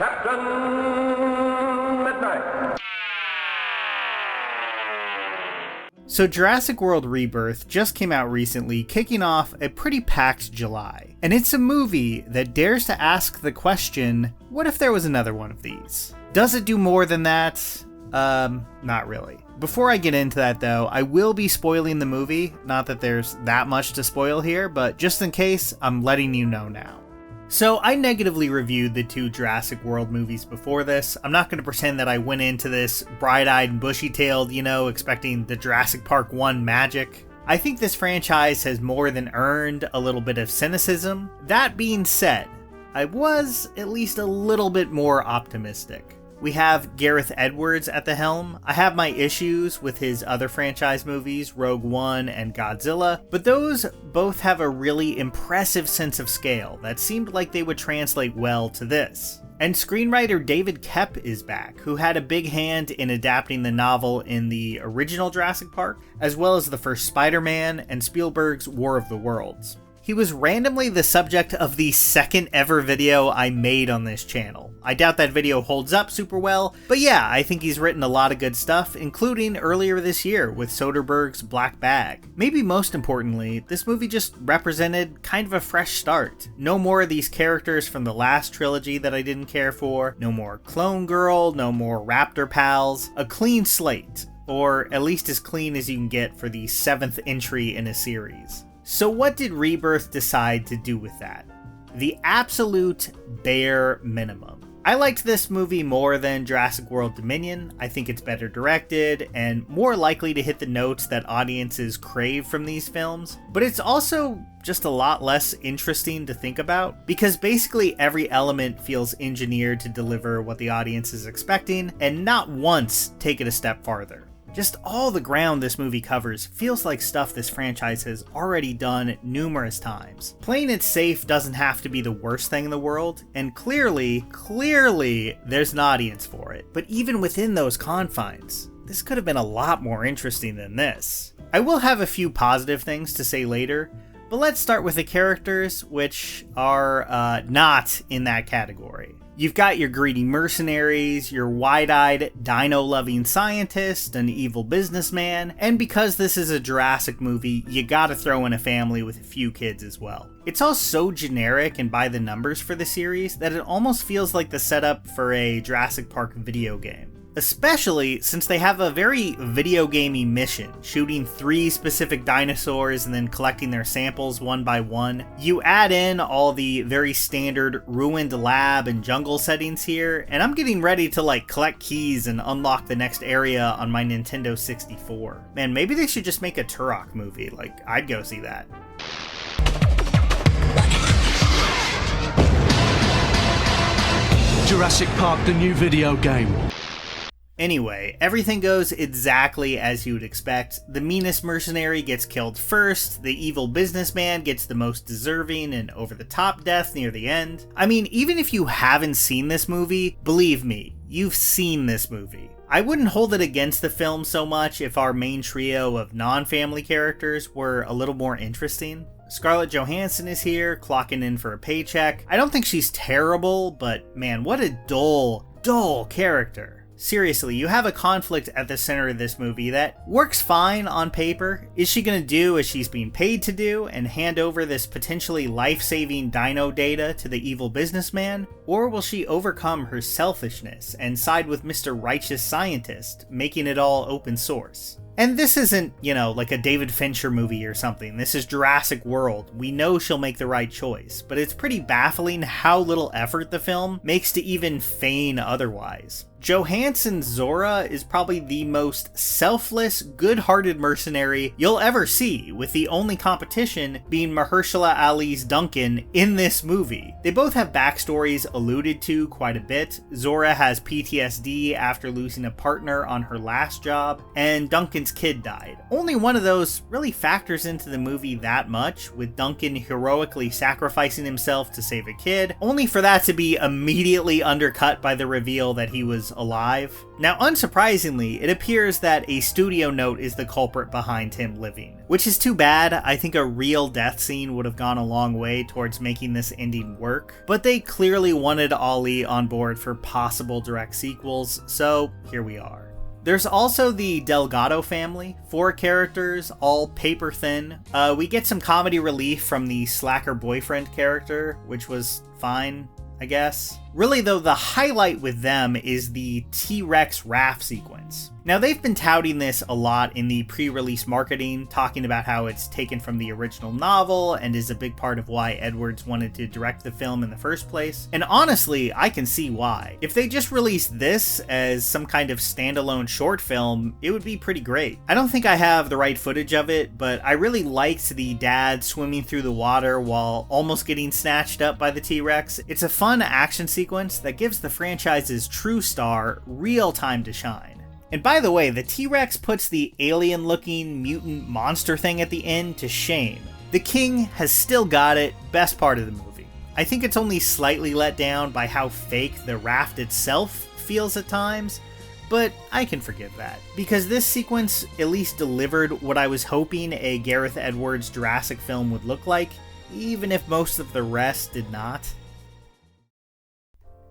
Captain Midnight. So Jurassic World Rebirth just came out recently, kicking off a pretty packed July. And it's a movie that dares to ask the question, what if there was another one of these? Does it do more than that? Not really. Before I get into that though, I will be spoiling the movie. Not that there's that much to spoil here, but just in case, I'm letting you know now. So I negatively reviewed the two Jurassic World movies before this. I'm not going to pretend that I went into this bright-eyed and bushy-tailed, expecting the Jurassic Park 1 magic. I think this franchise has more than earned a little bit of cynicism. That being said, I was at least a little bit more optimistic. We have Gareth Edwards at the helm. I have my issues with his other franchise movies, Rogue One and Godzilla, but those both have a really impressive sense of scale that seemed like they would translate well to this. And screenwriter David Koepp is back, who had a big hand in adapting the novel in the original Jurassic Park, as well as the first Spider-Man and Spielberg's War of the Worlds. He was randomly the subject of the second ever video I made on this channel. I doubt that video holds up super well, but yeah, I think he's written a lot of good stuff, including earlier this year with Soderbergh's Black Bag. Maybe most importantly, this movie just represented kind of a fresh start. No more of these characters from the last trilogy that I didn't care for, no more Clone Girl, no more Raptor Pals, a clean slate, or at least as clean as you can get for the 7th entry in a series. So what did Rebirth decide to do with that? The absolute bare minimum. I liked this movie more than Jurassic World Dominion. I think it's better directed and more likely to hit the notes that audiences crave from these films. But it's also just a lot less interesting to think about because basically every element feels engineered to deliver what the audience is expecting and not once take it a step farther. Just all the ground this movie covers feels like stuff this franchise has already done numerous times. Playing it safe doesn't have to be the worst thing in the world, and clearly, there's an audience for it. But even within those confines, this could have been a lot more interesting than this. I will have a few positive things to say later, but let's start with the characters, which are not in that category. You've got your greedy mercenaries, your wide-eyed, dino-loving scientist, an evil businessman, and because this is a Jurassic movie, you gotta throw in a family with a few kids as well. It's all so generic and by the numbers for the series that it almost feels like the setup for a Jurassic Park video game. Especially since they have a very video gamey mission, shooting 3 specific dinosaurs and then collecting their samples one by one. You add in all the very standard ruined lab and jungle settings here, and I'm getting ready to collect keys and unlock the next area on my Nintendo 64. Man, maybe they should just make a Turok movie, I'd go see that. Jurassic Park, the new video game. Anyway, everything goes exactly as you would expect. The meanest mercenary gets killed first, the evil businessman gets the most deserving and over-the-top death near the end. I mean, even if you haven't seen this movie, believe me, you've seen this movie. I wouldn't hold it against the film so much if our main trio of non-family characters were a little more interesting. Scarlett Johansson is here, clocking in for a paycheck. I don't think she's terrible, but man, what a dull character. Seriously, you have a conflict at the center of this movie that works fine on paper. Is she gonna do as she's being paid to do and hand over this potentially life-saving dino data to the evil businessman? Or will she overcome her selfishness and side with Mr. Righteous Scientist, making it all open source? And this isn't, like a David Fincher movie or something. This is Jurassic World. We know she'll make the right choice, but it's pretty baffling how little effort the film makes to even feign otherwise. Johansson's Zora is probably the most selfless, good-hearted mercenary you'll ever see, with the only competition being Mahershala Ali's Duncan in this movie. They both have backstories alluded to quite a bit. Zora has PTSD after losing a partner on her last job, and Duncan's kid died. Only one of those really factors into the movie that much, with Duncan heroically sacrificing himself to save a kid, only for that to be immediately undercut by the reveal that he was dinosaurs alive. Now, unsurprisingly, it appears that a studio note is the culprit behind him living, which is too bad. I think a real death scene would have gone a long way towards making this ending work, but they clearly wanted Ollie on board for possible direct sequels, so here we are. There's also the Delgado family, 4 characters, all paper thin. We get some comedy relief from the slacker boyfriend character, which was fine, I guess. Really though, the highlight with them is the T-Rex raft sequence. Now they've been touting this a lot in the pre-release marketing, talking about how it's taken from the original novel and is a big part of why Edwards wanted to direct the film in the first place. And honestly, I can see why. If they just released this as some kind of standalone short film, it would be pretty great. I don't think I have the right footage of it, but I really liked the dad swimming through the water while almost getting snatched up by the T-Rex. It's a fun action sequence that gives the franchise's true star real time to shine. And by the way, the T-Rex puts the alien-looking mutant monster thing at the end to shame. The king has still got it, best part of the movie. I think it's only slightly let down by how fake the raft itself feels at times, but I can forgive that, because this sequence at least delivered what I was hoping a Gareth Edwards Jurassic film would look like, even if most of the rest did not.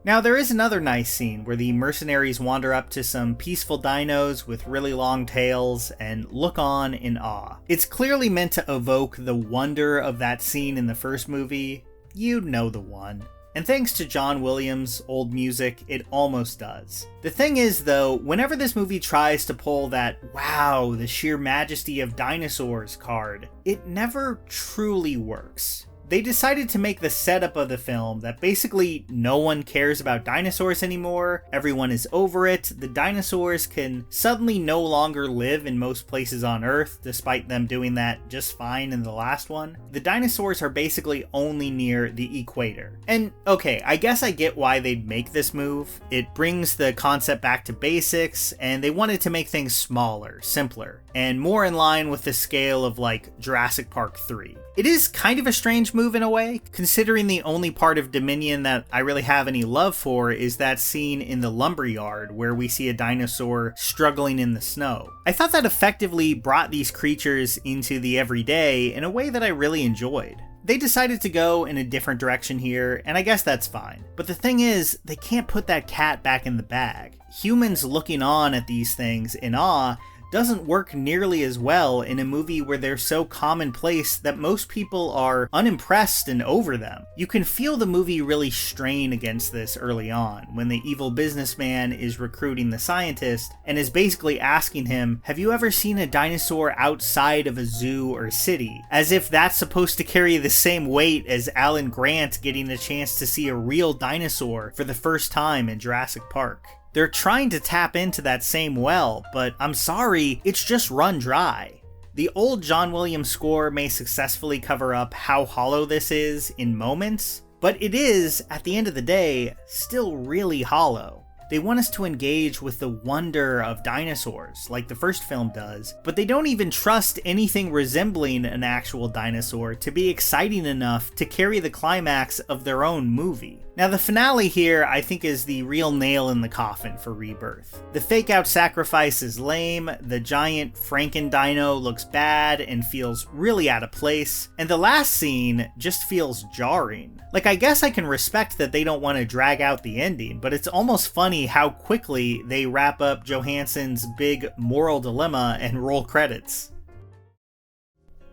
Now, there is another nice scene where the mercenaries wander up to some peaceful dinos with really long tails and look on in awe. It's clearly meant to evoke the wonder of that scene in the first movie. You know the one. And thanks to John Williams' old music, it almost does. The thing is though, whenever this movie tries to pull that "wow, the sheer majesty of dinosaurs" card, it never truly works. They decided to make the setup of the film that basically no one cares about dinosaurs anymore, everyone is over it, the dinosaurs can suddenly no longer live in most places on Earth, despite them doing that just fine in the last one. The dinosaurs are basically only near the equator. And okay, I guess I get why they'd make this move. It brings the concept back to basics, and they wanted to make things smaller, simpler, and more in line with the scale of like Jurassic Park 3. It is kind of a strange move in a way, considering the only part of Dominion that I really have any love for is that scene in the lumberyard where we see a dinosaur struggling in the snow. I thought that effectively brought these creatures into the everyday in a way that I really enjoyed. They decided to go in a different direction here, and I guess that's fine. But the thing is, they can't put that cat back in the bag. Humans looking on at these things in awe doesn't work nearly as well in a movie where they're so commonplace that most people are unimpressed and over them. You can feel the movie really strain against this early on, when the evil businessman is recruiting the scientist and is basically asking him, "Have you ever seen a dinosaur outside of a zoo or city?" As if that's supposed to carry the same weight as Alan Grant getting a chance to see a real dinosaur for the first time in Jurassic Park. They're trying to tap into that same well, but I'm sorry, it's just run dry. The old John Williams score may successfully cover up how hollow this is in moments, but it is, at the end of the day, still really hollow. They want us to engage with the wonder of dinosaurs, like the first film does, but they don't even trust anything resembling an actual dinosaur to be exciting enough to carry the climax of their own movie. Now the finale here, I think, is the real nail in the coffin for Rebirth. The fake-out sacrifice is lame, the giant Franken-dino looks bad and feels really out of place, and the last scene just feels jarring. Like, I guess I can respect that they don't want to drag out the ending, but it's almost funny how quickly they wrap up Johansson's big moral dilemma and roll credits.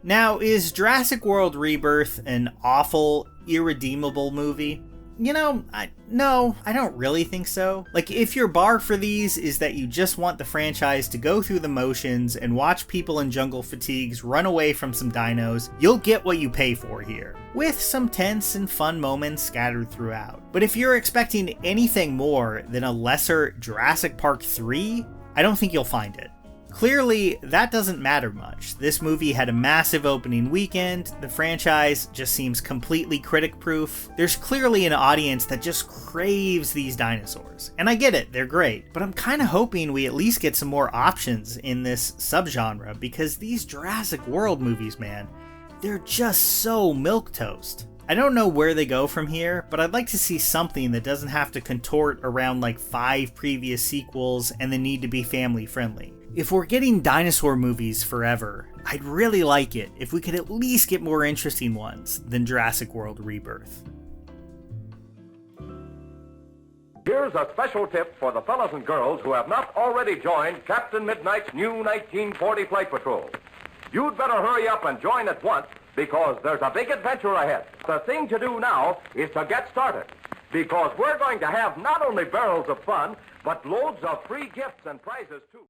Now, is Jurassic World Rebirth an awful, irredeemable movie? You know, no, I don't really think so. Like, if your bar for these is that you just want the franchise to go through the motions and watch people in jungle fatigues run away from some dinos, you'll get what you pay for here, with some tense and fun moments scattered throughout. But if you're expecting anything more than a lesser Jurassic Park 3, I don't think you'll find it. Clearly, that doesn't matter much. This movie had a massive opening weekend, the franchise just seems completely critic-proof. There's clearly an audience that just craves these dinosaurs. And I get it, they're great, but I'm kinda hoping we at least get some more options in this subgenre, because these Jurassic World movies, man, they're just so milquetoast. I don't know where they go from here, but I'd like to see something that doesn't have to contort around like 5 previous sequels and the need to be family friendly. If we're getting dinosaur movies forever, I'd really like it if we could at least get more interesting ones than Jurassic World Rebirth. Here's a special tip for the fellas and girls who have not already joined Captain Midnight's new 1940 Flight Patrol. You'd better hurry up and join at once, because there's a big adventure ahead. The thing to do now is to get started, because we're going to have not only barrels of fun, but loads of free gifts and prizes too.